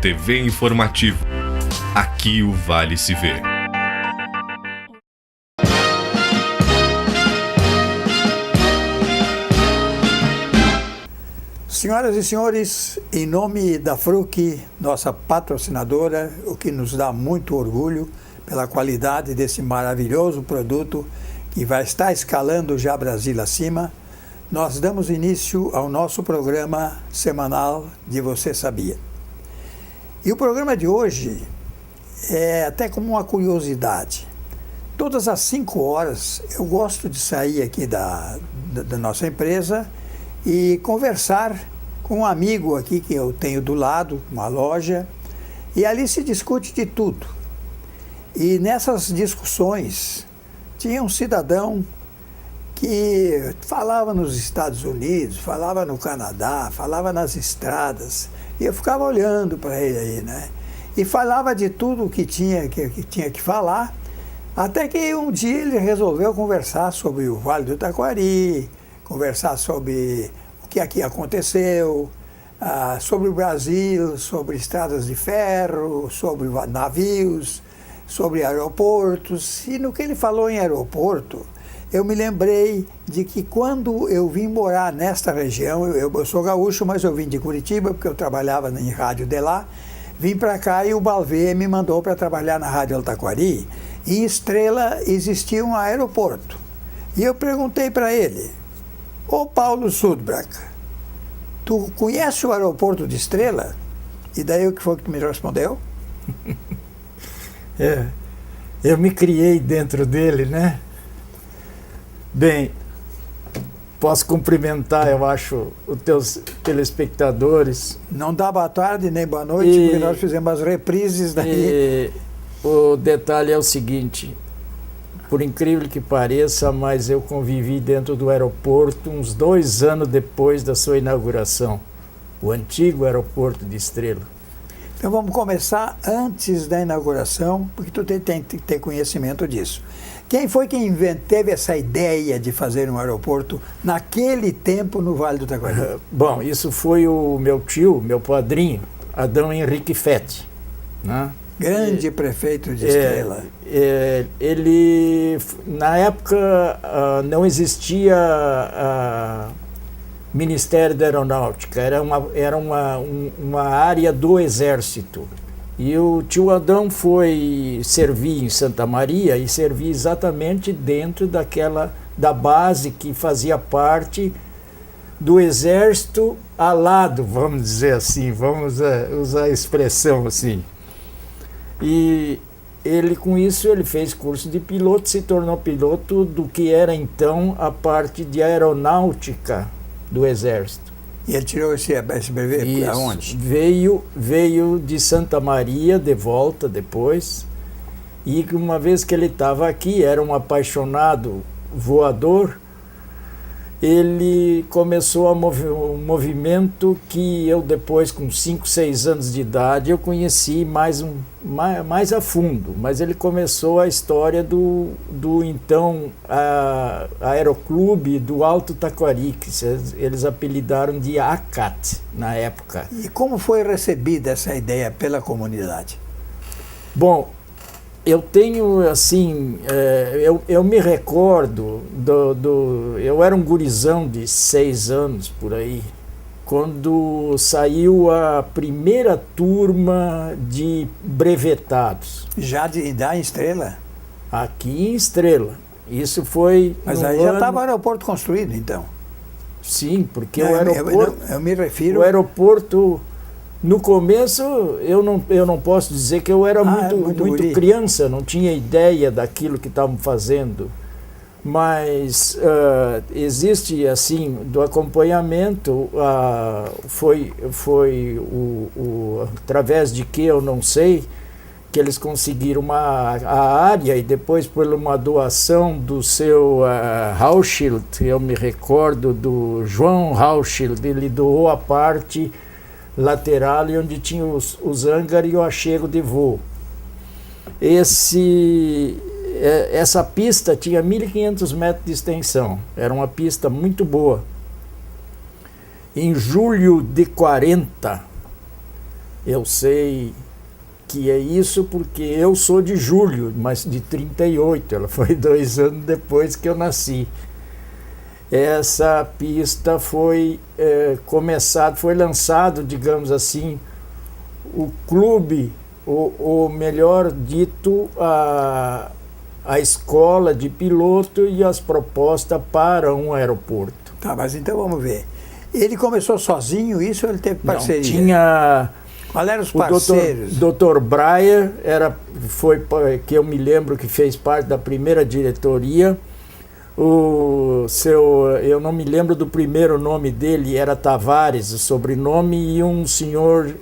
TV Informativo. Aqui o Vale se vê. Senhoras e senhores, em nome da Fruc, nossa patrocinadora, o que nos dá muito orgulho pela qualidade desse maravilhoso produto que vai estar escalando já Brasil acima, nós damos início ao nosso programa semanal de Você Sabia. E o programa de hoje é até como uma curiosidade. Todas as 5 horas eu gosto de sair aqui da nossa empresa e conversar com um amigo aqui que eu tenho do lado, uma loja, e ali se discute de tudo. E nessas discussões tinha um cidadão que falava nos Estados Unidos, falava no Canadá, falava nas estradas, e eu ficava olhando para ele aí, né? E falava de tudo que tinha que falar, até que um dia ele resolveu conversar sobre o Vale do Taquari, conversar sobre o que aqui aconteceu, sobre o Brasil, sobre estradas de ferro, sobre navios, sobre aeroportos. E no que ele falou em aeroporto, eu me lembrei de que quando eu vim morar nesta região, eu sou gaúcho, mas eu vim de Curitiba, porque eu trabalhava em rádio de lá, vim para cá e o Balvê me mandou para trabalhar na Rádio Altaquari. Em Estrela existia um aeroporto. E eu perguntei para ele: ô Paulo Sudbrack, tu conhece o aeroporto de Estrela? E daí o que foi que tu me respondeu? Eu me criei dentro dele, né? Bem, posso cumprimentar, eu acho, os teus telespectadores. Não dá boa tarde nem boa noite, porque nós fizemos as reprises daí. O detalhe é o seguinte: por incrível que pareça, mas eu convivi dentro do aeroporto uns 2 anos depois da sua inauguração, o antigo aeroporto de Estrela. Então vamos começar antes da inauguração, porque tu tem que ter conhecimento disso. Quem foi quem teve essa ideia de fazer um aeroporto naquele tempo no Vale do Taquari? Bom, isso foi o meu tio, meu padrinho, Adão Henrique Fett, né? Grande prefeito de Estrela. Ele, na época, não existia Ministério da Aeronáutica, era uma área do Exército. E o tio Adão foi servir em Santa Maria e servir exatamente dentro da base que fazia parte do Exército alado, vamos dizer assim, vamos usar a expressão assim. E ele, com isso, ele fez curso de piloto, se tornou piloto do que era então a parte de aeronáutica do Exército. E ele tirou esse brevet aonde? Veio de Santa Maria de volta depois, e uma vez que ele estava aqui, era um apaixonado voador, ele começou um movimento que eu depois, com 5, 6 anos de idade, eu conheci mais a fundo. Mas ele começou a história do então Aeroclube do Alto Taquari, que eles apelidaram de ACAT na época. E como foi recebida essa ideia pela comunidade? Bom, eu tenho, assim, eu me recordo, eu era um gurizão de 6 anos, por aí, quando saiu a primeira turma de brevetados. Já em Estrela? Aqui em Estrela. Isso foi... Mas aí já estava o aeroporto construído, então? Sim, porque não, o aeroporto... Eu me refiro... O aeroporto... No começo, eu não posso dizer que eu era muito criança, não tinha ideia daquilo que estavam fazendo, mas existe, assim, do acompanhamento, foi através de que eu não sei, que eles conseguiram a área, e depois por uma doação do seu Hauschild, eu me recordo do João Hauschild, ele doou a parte lateral e onde tinha os hangar e o achego de voo. Essa pista tinha 1.500 metros de extensão, era uma pista muito boa. Em julho de 40, Eu sei que é isso porque eu sou de julho, mas de 38, ela foi 2 anos depois que eu nasci. Essa pista foi foi lançado, digamos assim, o clube, ou melhor dito, a escola de piloto e as propostas para um aeroporto. Tá, mas então vamos ver. Ele começou sozinho, isso ou ele teve parceria? Não, tinha... Qual eram os parceiros? O Dr. Breyer foi que eu me lembro que fez parte da primeira diretoria. Eu não me lembro do primeiro nome dele, era Tavares, o sobrenome, e um senhor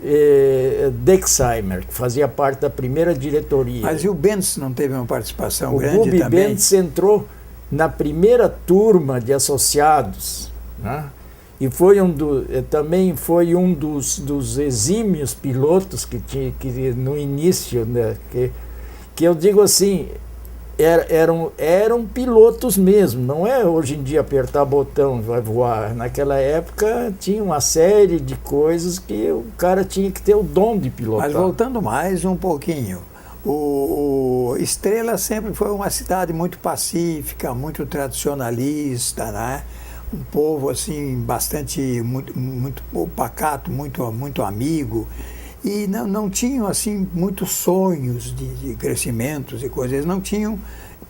Dexheimer, que fazia parte da primeira diretoria. Mas e o Bentz não teve uma participação grande também? O Bubi também? Bentz entrou na primeira turma de associados, né? E também foi um dos exímios pilotos que no início, né, que eu digo assim, eram pilotos mesmo, não é hoje em dia apertar botão vai voar. Naquela época tinha uma série de coisas que o cara tinha que ter o dom de pilotar. Mas voltando mais um pouquinho, o Estrela sempre foi uma cidade muito pacífica, muito tradicionalista, né? Um povo assim muito pacato, muito amigo, e não tinham assim muitos sonhos de crescimentos e coisas. Eles não tinham,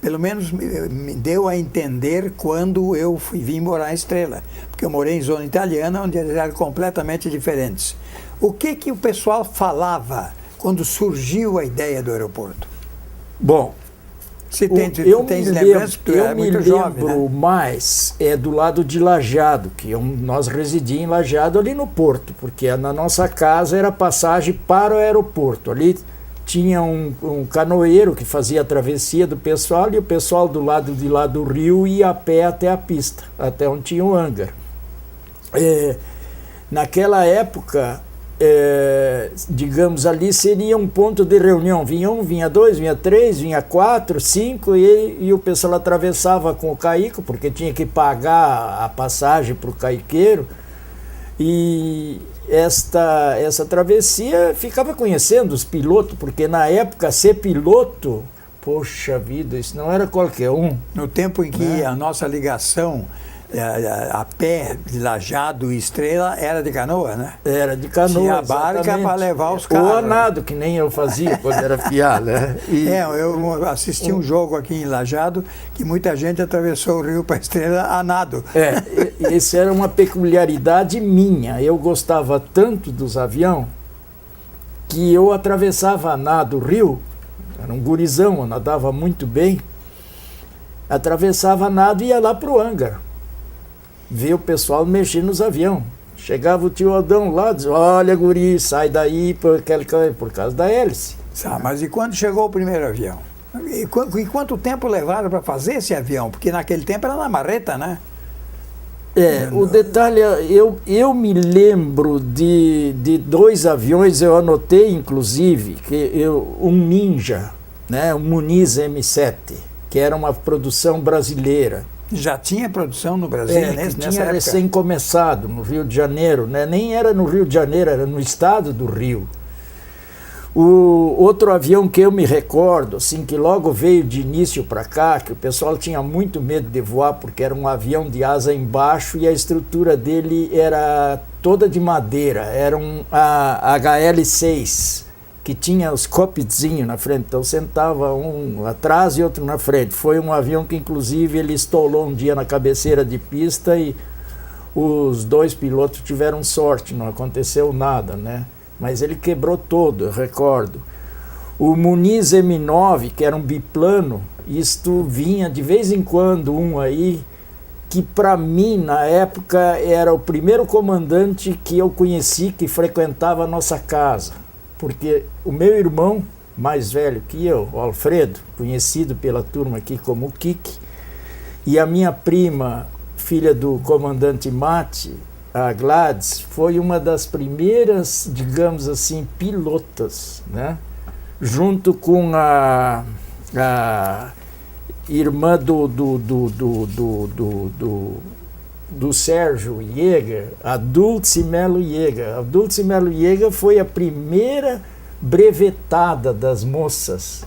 pelo menos me deu a entender quando eu vim morar em Estrela, porque eu morei em zona italiana, onde eles eram completamente diferentes. O que o pessoal falava quando surgiu a ideia do aeroporto? Bom, eu me lembro mais do lado de Lajeado, que nós residíamos em Lajeado, ali no porto, porque na nossa casa era passagem para o aeroporto. Ali tinha um canoeiro que fazia a travessia do pessoal, e o pessoal do lado de lá do rio ia a pé até a pista, até onde tinha o hangar. Naquela época, digamos, ali seria um ponto de reunião. Vinha 1, vinha 2, vinha 3, vinha 4, 5, e o pessoal atravessava com o caico, porque tinha que pagar a passagem para o caiqueiro. E essa travessia ficava conhecendo os pilotos, porque na época ser piloto, poxa vida, isso não era qualquer um. No tempo em que a nossa ligação a pé de Lajeado e Estrela era de canoa, né? Era de canoa. Tinha a barca para levar os carros. Ou a nado, que nem eu fazia quando era fiar, né? Eu assisti um jogo aqui em Lajeado que muita gente atravessou o rio para Estrela a nado. Essa era uma peculiaridade minha. Eu gostava tanto dos aviões que eu atravessava a nado o rio. Era um gurizão, eu nadava muito bem. Atravessava a nado e ia lá para o hangar ver o pessoal mexer nos aviões. Chegava o tio Adão lá, dizia: olha, guri, sai daí por causa da hélice. Mas e quando chegou o primeiro avião? E quanto tempo levaram para fazer esse avião? Porque naquele tempo era na marreta, né? O detalhe, eu me lembro de 2 aviões, eu anotei inclusive, um Ninja, né, um Muniz M7, que era uma produção brasileira. Já tinha produção no Brasil nessa época? Tinha recém começado no Rio de Janeiro, né? Nem era no Rio de Janeiro, era no estado do Rio. O outro avião que eu me recordo, assim, que logo veio de início para cá, que o pessoal tinha muito medo de voar, porque era um avião de asa embaixo e a estrutura dele era toda de madeira, era um HL6, que tinha os cockpitzinhos na frente, então sentava um atrás e outro na frente. Foi um avião que inclusive ele estolou um dia na cabeceira de pista e os 2 pilotos tiveram sorte, não aconteceu nada, né? Mas ele quebrou todo, eu recordo. O Muniz M9, que era um biplano, isto vinha de vez em quando um aí, que para mim na época era o primeiro comandante que eu conheci que frequentava a nossa casa. Porque o meu irmão, mais velho que eu, o Alfredo, conhecido pela turma aqui como o Kiki, e a minha prima, filha do comandante Mate, a Gladys, foi uma das primeiras, digamos assim, pilotas, né? Junto com a irmã do Sérgio Jäger, a Dulce Melo Jäger. A Dulce Melo Jäger foi a primeira brevetada das moças.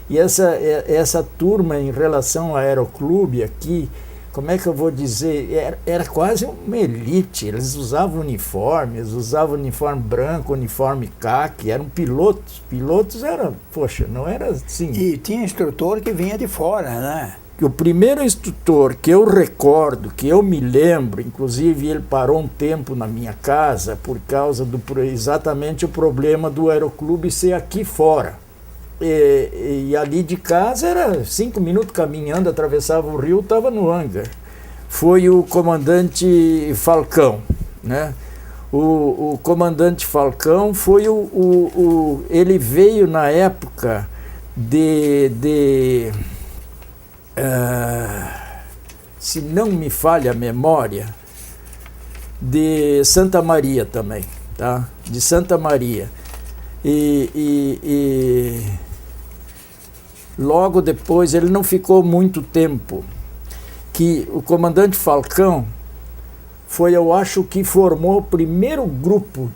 E essa turma, em relação ao aeroclube aqui, como é que eu vou dizer, era quase uma elite. Eles usavam uniforme branco, uniforme caqui, eram pilotos. Pilotos eram, poxa, não era assim. E tinha instrutor que vinha de fora, né? O primeiro instrutor que eu recordo, que eu me lembro, inclusive ele parou um tempo na minha casa por causa do exatamente o problema do aeroclube ser aqui fora. E ali de casa era 5 minutos caminhando, atravessava o rio, estava no hangar. Foi o comandante Falcão, né? O comandante Falcão foi ele veio na época se não me falha a memória, de Santa Maria também, tá? De Santa Maria. E logo depois, ele não ficou muito tempo, que o comandante Falcão foi, eu acho, que formou o primeiro grupo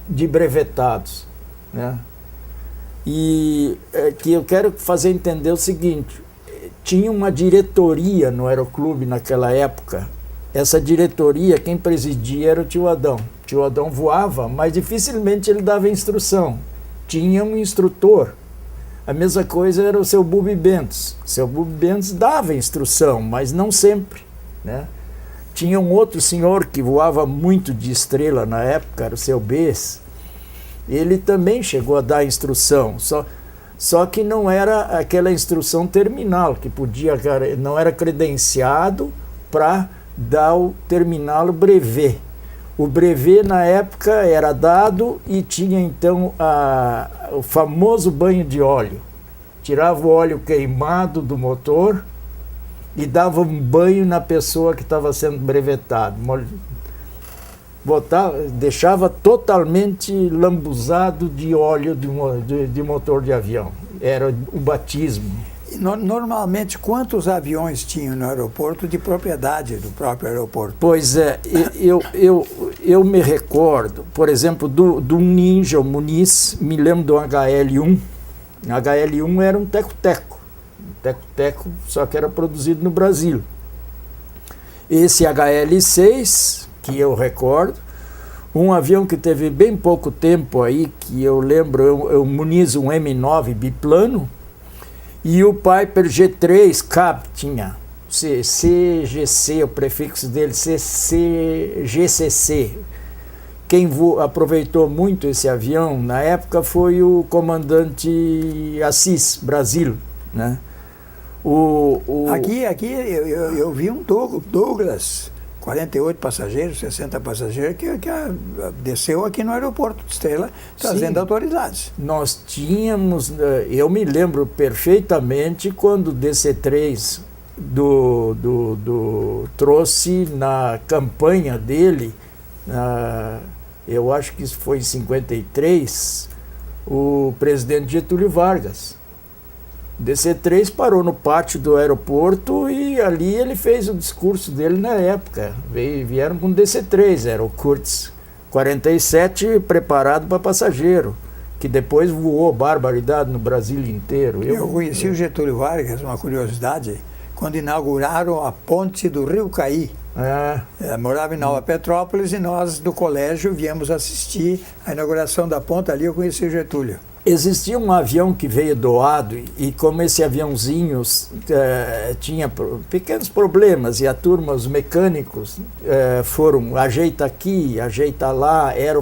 de brevetados, né? E que eu quero fazer entender o seguinte: tinha uma diretoria no aeroclube naquela época. Essa diretoria, quem presidia era o tio Adão. O tio Adão voava, mas dificilmente ele dava instrução. Tinha um instrutor. A mesma coisa era o seu Bubi Bentes. O seu Bubi Bentes dava instrução, mas não sempre, né? Tinha um outro senhor que voava muito de estrela na época, era o seu Bess. Ele também chegou a dar instrução, só que não era aquela instrução terminal, que não era credenciado para dar o terminal brevet. O brevet na época era dado e tinha então o famoso banho de óleo. Tirava o óleo queimado do motor e dava um banho na pessoa que estava sendo brevetado. Deixava totalmente lambuzado de óleo de motor de avião. Era o batismo. E normalmente, quantos aviões tinham no aeroporto de propriedade do próprio aeroporto? Pois é, eu me recordo, por exemplo, do Ninja, o Muniz, me lembro do HL-1. O HL-1 era um teco-teco. Teco-teco, só que era produzido no Brasil. Esse HL-6, que eu recordo, um avião que teve bem pouco tempo aí, que eu lembro, eu Muniz, um M9 biplano, e o Piper G3 Cab tinha CGC, o prefixo dele, GCC. Quem aproveitou muito esse avião na época foi o comandante Assis Brasil, né? Aqui eu vi um Douglas, 48 passageiros, 60 passageiros, que desceu aqui no aeroporto de Estrela, trazendo Sim. autoridades. Nós tínhamos, eu me lembro perfeitamente quando o DC-3 trouxe na campanha dele, eu acho que isso foi em 53, o presidente Getúlio Vargas. O DC-3 parou no pátio do aeroporto e ali ele fez o discurso dele na época. Vieram com o DC-3, era o Curtiss 47 preparado para passageiro, que depois voou barbaridade no Brasil inteiro. Eu conheci o Getúlio Vargas, uma curiosidade, quando inauguraram a ponte do Rio Caí. Morava em Nova Petrópolis e nós do colégio viemos assistir a inauguração da ponte. Ali eu conheci o Getúlio. Existia um avião que veio doado e como esse aviãozinho tinha pequenos problemas e a turma, os mecânicos foram ajeita aqui, ajeita lá, era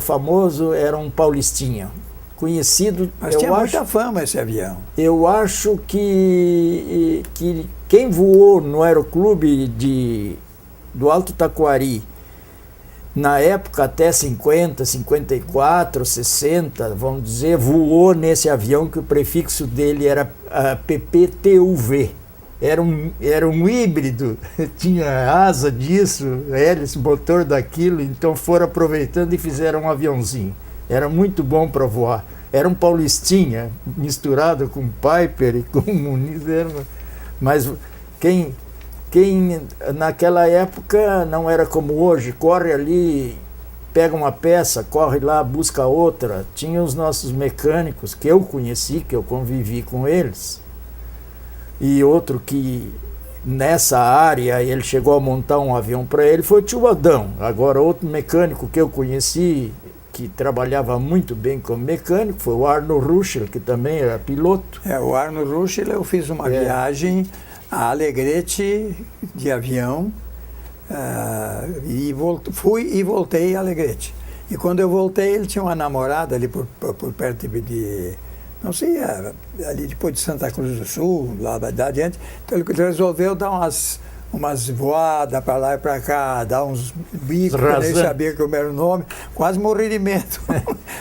um paulistinha, conhecido. Mas tinha muita fama esse avião. Eu acho que quem voou no aeroclube do Alto Taquari, na época até 50, 54, 60, vamos dizer, voou nesse avião que o prefixo dele era PPTUV. Era um híbrido, tinha asa disso, hélice, motor daquilo, então foram aproveitando e fizeram um aviãozinho. Era muito bom para voar. Era um paulistinha, misturado com Piper e com Muniz. Mas quem quem naquela época não era como hoje, corre ali, pega uma peça, corre lá, busca outra. Tinha os nossos mecânicos que eu conheci, que eu convivi com eles, e outro que nessa área ele chegou a montar um avião para ele foi o tio Adão. Agora outro mecânico que eu conheci, que trabalhava muito bem como mecânico, foi o Arno Ruschel, que também era piloto. O Arno Ruschel, eu fiz uma viagem a Alegrete de avião, fui e voltei a Alegrete. E quando eu voltei, ele tinha uma namorada ali por perto de não sei, ali depois de Santa Cruz do Sul, lá adiante. Então ele resolveu dar umas voadas para lá e para cá, dar uns bicos, eu nem sabia como era o nome, quase morri de medo.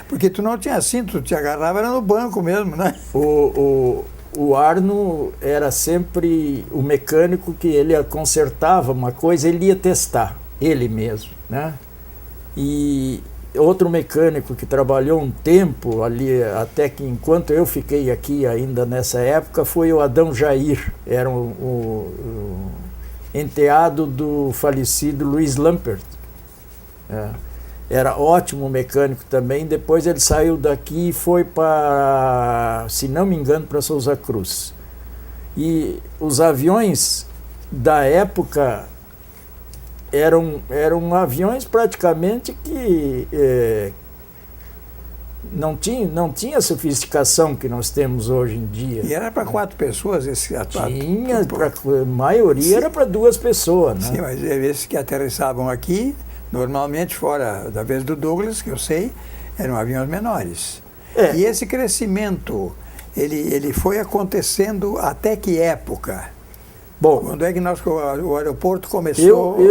Porque tu não tinha cinto, tu te agarrava, era no banco mesmo, né? O Arno era sempre o mecânico que ele consertava uma coisa, ele ia testar, ele mesmo, né? E outro mecânico que trabalhou um tempo ali, até que enquanto eu fiquei aqui ainda nessa época, foi o Adão Jair, era o enteado do falecido Luiz Lampert. Era ótimo mecânico também. Depois ele saiu daqui e foi para, se não me engano, para Souza Cruz. E os aviões da época eram aviões praticamente que não tinha a sofisticação que nós temos hoje em dia. E era para 4 pessoas esse Tinha, a maioria era para 2 pessoas, né? Sim, mas esses que aterrissavam aqui, normalmente fora da vez do Douglas, que eu sei, eram aviões menores. E esse crescimento, ele foi acontecendo até que época? Bom, quando é que o aeroporto começou?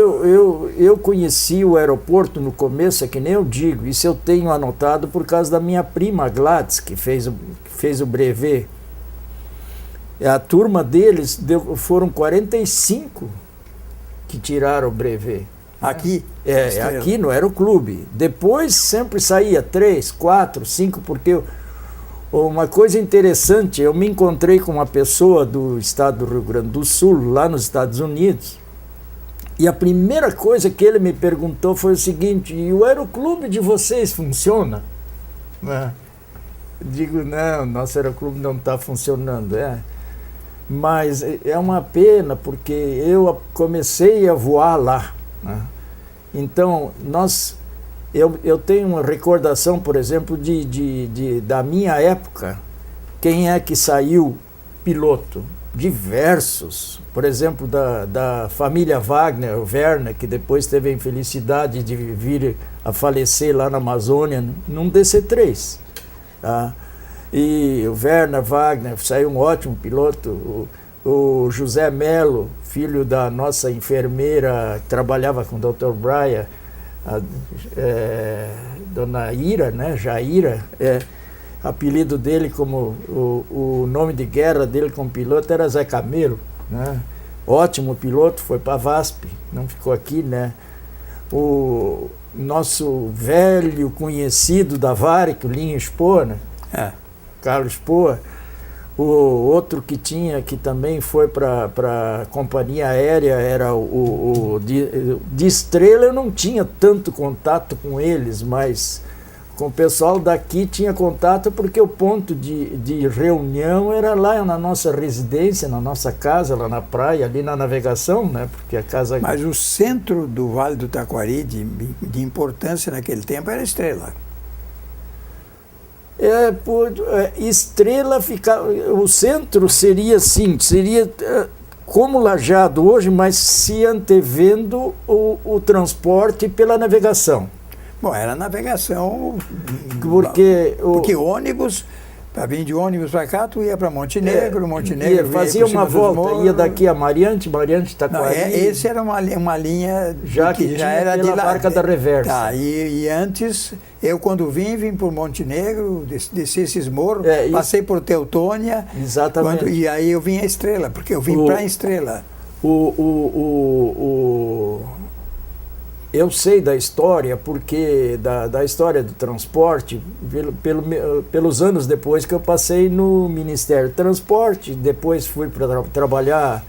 Eu conheci o aeroporto no começo, é que nem eu digo, isso eu tenho anotado por causa da minha prima Gladys, que fez o brevet. A turma deles foram 45 que tiraram o brevet. Aqui? Aqui no Aeroclube. Depois sempre saía 3, 4, 5, porque uma coisa interessante, eu me encontrei com uma pessoa do estado do Rio Grande do Sul, lá nos Estados Unidos, e a primeira coisa que ele me perguntou foi o seguinte: e o Aeroclube de vocês funciona? Digo, não, nosso Aeroclube não está funcionando. Mas é uma pena, porque eu comecei a voar lá, né? Então, eu tenho uma recordação, por exemplo, da minha época. Quem é que saiu piloto? Diversos. Por exemplo, da família Wagner, o Werner, que depois teve a infelicidade de vir a falecer lá na Amazônia, num DC-3. Tá? E o Werner Wagner saiu um ótimo piloto. O José Melo, filho da nossa enfermeira que trabalhava com o Dr. Brian, Dona Ira, né, Jaira, apelido dele, como o nome de guerra dele como piloto era Zé Camelo, né? Ótimo piloto, foi para a VASP, não ficou aqui, né? O nosso velho conhecido da Varig, o Linho Spoa, né? Carlos Spoa. O outro que também foi para a companhia aérea era de Estrela. Eu não tinha tanto contato com eles, mas com o pessoal daqui tinha contato, porque o ponto de reunião era lá na nossa residência, na nossa casa, lá na praia, ali na Navegação, né? Porque a casa... Mas o centro do Vale do Taquari, de importância naquele tempo, era Estrela. Estrela o centro seria assim, seria como Lajeado hoje, mas se antevendo o transporte pela navegação. Bom, era navegação, porque ônibus, para vir de ônibus para cá, tu ia para Montenegro, fazia uma volta, ia daqui a Mariante, Taquari. Esse era uma linha que já era de lá, Barca da Reversa. Tá, e antes, eu quando vim por Montenegro, desci esses morros, passei por Teutônia. Exatamente. E aí eu vim a Estrela, porque eu vim para a Estrela. Eu sei da história, porque da história do transporte, pelos anos depois que eu passei no Ministério do Transporte, depois fui para trabalhar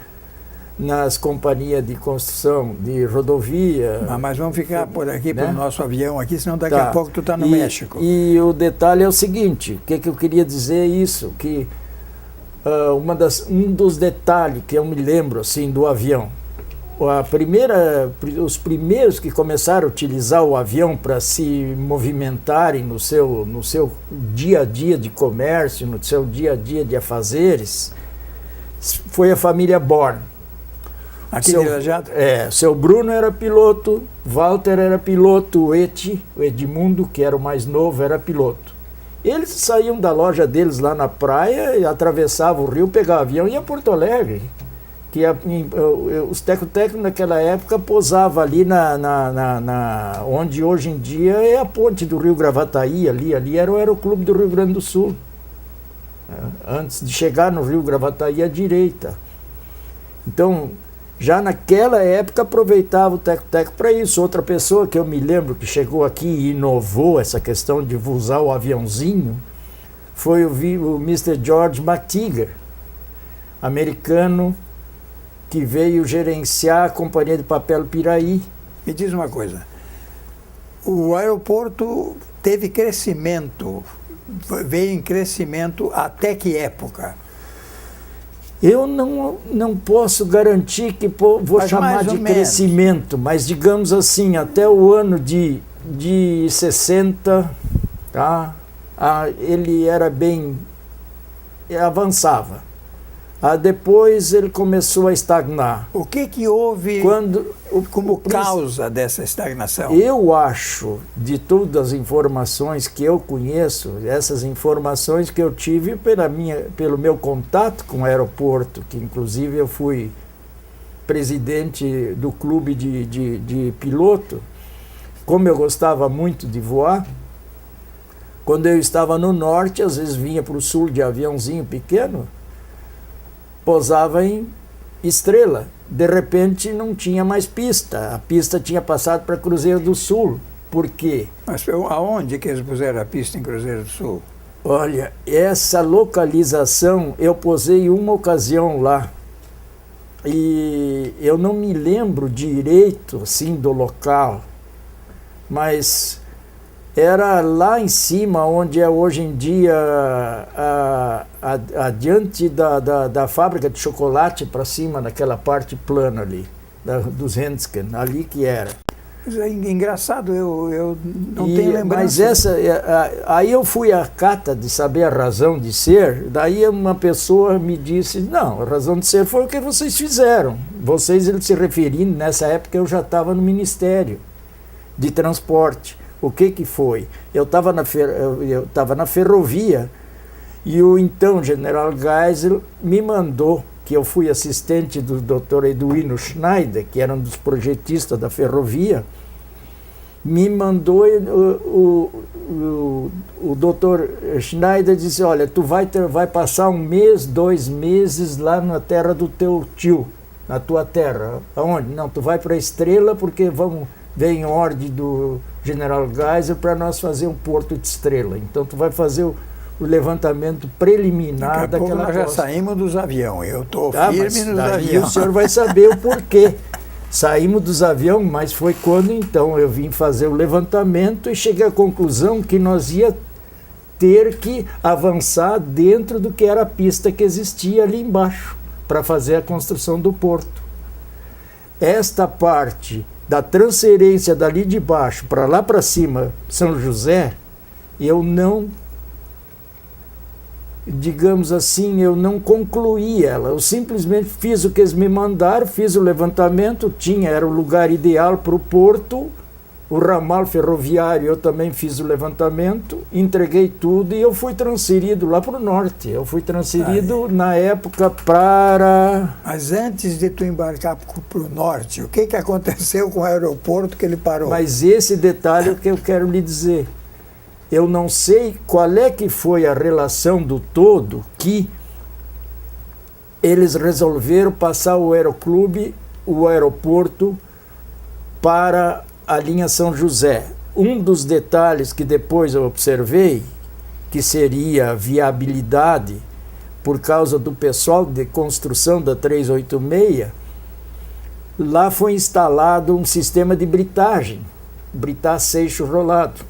nas companhias de construção de rodovia. Mas vamos ficar por aqui, né? pelo nosso avião aqui, senão daqui a pouco tu está no México. E o detalhe é o seguinte, o que eu queria dizer é isso, que um dos detalhes que eu me lembro assim, do avião, os primeiros que começaram a utilizar o avião para se movimentarem no seu dia a dia de comércio, no seu dia a dia de afazeres, foi a família Born. Aqui de Irajado? Seu Bruno era piloto, Walter era piloto, o Edmundo, que era o mais novo, era piloto. Eles saíam da loja deles lá na praia, atravessavam o rio, pegavam o avião e iam a Porto Alegre. Os teco-teco naquela época pousavam ali onde hoje em dia é a ponte do Rio Gravataí, ali era o Aeroclube do Rio Grande do Sul. Antes de chegar no Rio Gravataí à direita. Então, já naquela época aproveitava o teco-teco para isso. Outra pessoa que eu me lembro que chegou aqui e inovou essa questão de usar o aviãozinho foi o Mr. George McTigger, americano, que veio gerenciar a Companhia de Papel Piraí. Me diz uma coisa, o aeroporto teve crescimento, veio em crescimento até que época? Eu não posso garantir que vou chamar de crescimento, mas digamos assim, até o ano de 60, tá? Ele era bem... avançava. Depois ele começou a estagnar. O que houve como causa dessa estagnação? Eu acho, de todas as informações que eu conheço, essas informações que eu tive pelo meu contato com o aeroporto, que inclusive eu fui presidente do clube de piloto, como eu gostava muito de voar, quando eu estava no norte, às vezes vinha para o sul de aviãozinho pequeno, pousava em Estrela. De repente não tinha mais pista. A pista tinha passado para Cruzeiro do Sul. Por quê? Mas aonde que eles puseram a pista em Cruzeiro do Sul? Olha, essa localização, eu posei uma ocasião lá. E eu não me lembro direito assim, do local, mas era lá em cima, onde é hoje em dia, adiante da fábrica de chocolate para cima, naquela parte plana ali, dos Hensken, ali que era. É engraçado, eu não tenho lembrança. Mas aí eu fui à cata de saber a razão de ser, daí uma pessoa me disse, não, a razão de ser foi o que vocês fizeram. Vocês, ele se referindo, nessa época eu já estava no Ministério de Transporte. O que foi? Eu estava na ferrovia e o então general Geisel me mandou, que eu fui assistente do Dr. Eduino Schneider, que era um dos projetistas da ferrovia, me mandou, o Dr. Schneider disse, olha, tu vai passar 1 mês, 2 meses lá na terra do teu tio, na tua terra. Aonde? Não, tu vai para a Estrela porque vem ordem do General Geisel para nós fazer um porto de Estrela. Então tu vai fazer o levantamento preliminar daquela costa. Nós já saímos dos aviões, eu estou firme nos aviões. E o senhor vai saber o porquê. Saímos dos aviões, mas foi quando então eu vim fazer o levantamento e cheguei à conclusão que nós ia ter que avançar dentro do que era a pista que existia ali embaixo, para fazer a construção do porto. Esta parte da transferência dali de baixo para lá para cima, São José, eu não, digamos assim, eu não concluí ela. Eu simplesmente fiz o que eles me mandaram, fiz o levantamento, era o lugar ideal para o porto, o ramal ferroviário, eu também fiz o levantamento, entreguei tudo e eu fui transferido lá para o norte. Eu fui transferido na época para... Mas antes de tu embarcar para o norte, o que aconteceu com o aeroporto que ele parou? Mas esse detalhe é o que eu quero lhe dizer. Eu não sei qual é que foi a relação do todo que eles resolveram passar o aeroclube, o aeroporto, para a linha São José. Um dos detalhes que depois eu observei, que seria a viabilidade, por causa do pessoal de construção da 386, lá foi instalado um sistema de britagem, britar seixo rolado.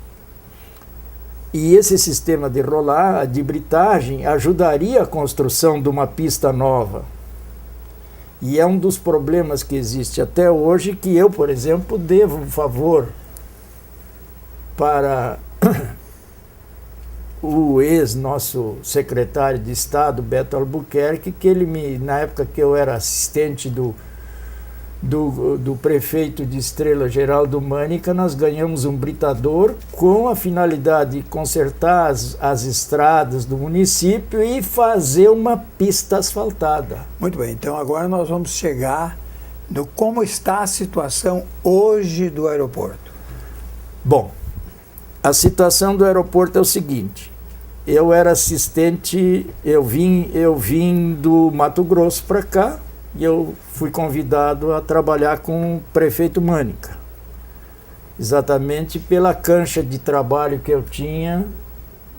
E esse sistema de britagem ajudaria a construção de uma pista nova. E é um dos problemas que existe até hoje, que eu, por exemplo, devo um favor para o ex-nosso secretário de Estado, Beto Albuquerque, que ele na época que eu era assistente do prefeito de Estrela, Geraldo Mânica, nós ganhamos um britador com a finalidade de consertar as estradas do município e fazer uma pista asfaltada. Muito bem, então agora nós vamos chegar no como está a situação hoje do aeroporto. Bom, a situação do aeroporto é o seguinte: eu era assistente, eu vim do Mato Grosso para cá, e eu fui convidado a trabalhar com o prefeito Mânica, exatamente pela cancha de trabalho que eu tinha,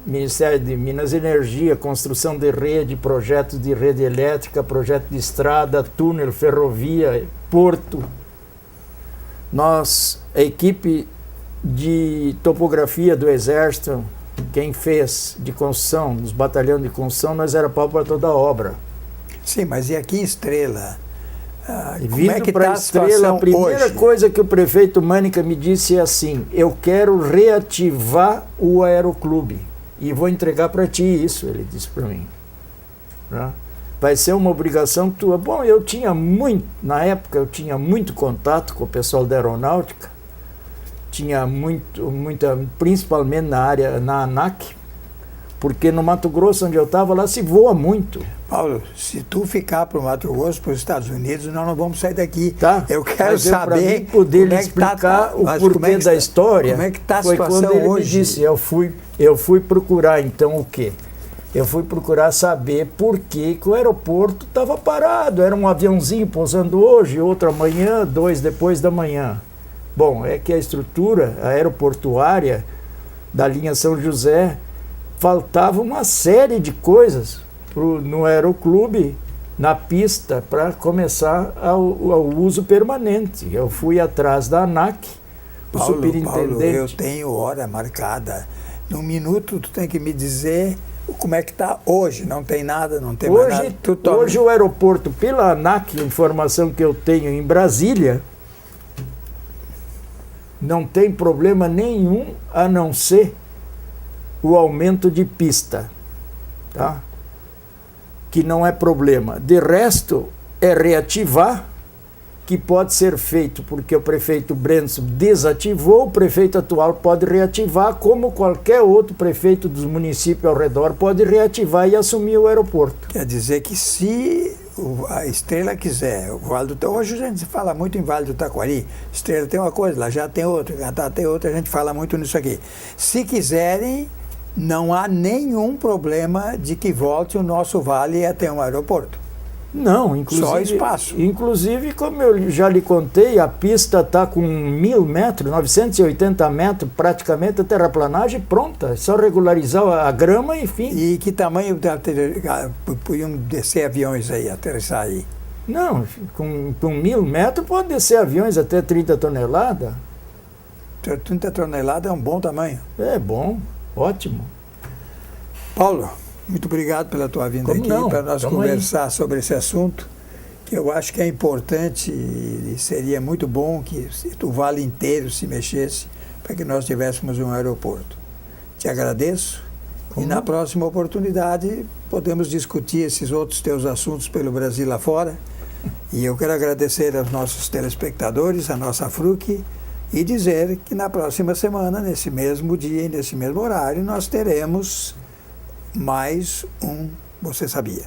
Ministério de Minas e Energia, construção de rede, projetos de rede elétrica, projeto de estrada, túnel, ferrovia, porto. Nós, a equipe de topografia do Exército, quem fez de construção, nos batalhões de construção, nós era pau para toda a obra. Sim, mas e aqui em Estrela? Como é que está a Estrela? A primeira hoje? Coisa que o prefeito Mânica me disse é assim: eu quero reativar o aeroclube e vou entregar para ti isso, ele disse para mim. Vai ser uma obrigação tua. Bom, na época eu tinha muito contato com o pessoal da aeronáutica, principalmente na ANAC, porque no Mato Grosso, onde eu estava, lá se voa muito. Paulo, se tu ficar para o Mato Grosso, para os Estados Unidos, nós não vamos sair daqui. Tá. Eu quero saber poder lhe explicar o porquê da história. Como é que está a foi situação quando ele hoje? Me disse, eu fui procurar então o quê? Eu fui procurar saber por que o aeroporto estava parado. Era um aviãozinho pousando hoje, outro amanhã, 2 depois da manhã. Bom, é que a estrutura aeroportuária da linha São José faltava uma série de coisas no aeroclube, na pista, para começar ao uso permanente. Eu fui atrás da ANAC, o superintendente... Paulo, eu tenho hora marcada. Num minuto tu tem que me dizer como é que está hoje. Não tem nada, não tem mais nada. Hoje o aeroporto, pela ANAC, a informação que eu tenho em Brasília, não tem problema nenhum a não ser o aumento de pista, tá? Que não é problema. De resto, é reativar, que pode ser feito porque o prefeito Brenson desativou, o prefeito atual pode reativar, como qualquer outro prefeito dos municípios ao redor pode reativar e assumir o aeroporto. Quer dizer que se a Estrela quiser, o Vale do Taquari, hoje a gente fala muito em Vale do Taquari, Estrela tem uma coisa, lá já tem outra, já tem outra, a gente fala muito nisso aqui. Se quiserem, não há nenhum problema de que volte o nosso vale a ter um aeroporto. Não, inclusive... Só espaço. Inclusive, como eu já lhe contei, a pista está com 1.000 metros, 980 metros, praticamente a terraplanagem pronta. É só regularizar a grama e enfim. E que tamanho podiam descer aviões aí, aterrissar aí? Não, com 1.000 metros pode descer aviões até 30 toneladas. 30 toneladas é um bom tamanho. É bom. Ótimo. Paulo, muito obrigado pela tua vinda aqui para nós conversar sobre esse assunto, que eu acho que é importante e seria muito bom que o Vale inteiro se mexesse para que nós tivéssemos um aeroporto. Te agradeço e na próxima oportunidade podemos discutir esses outros teus assuntos pelo Brasil afora. E eu quero agradecer aos nossos telespectadores, a nossa FRUC, e dizer que na próxima semana, nesse mesmo dia e nesse mesmo horário, nós teremos mais um Você Sabia?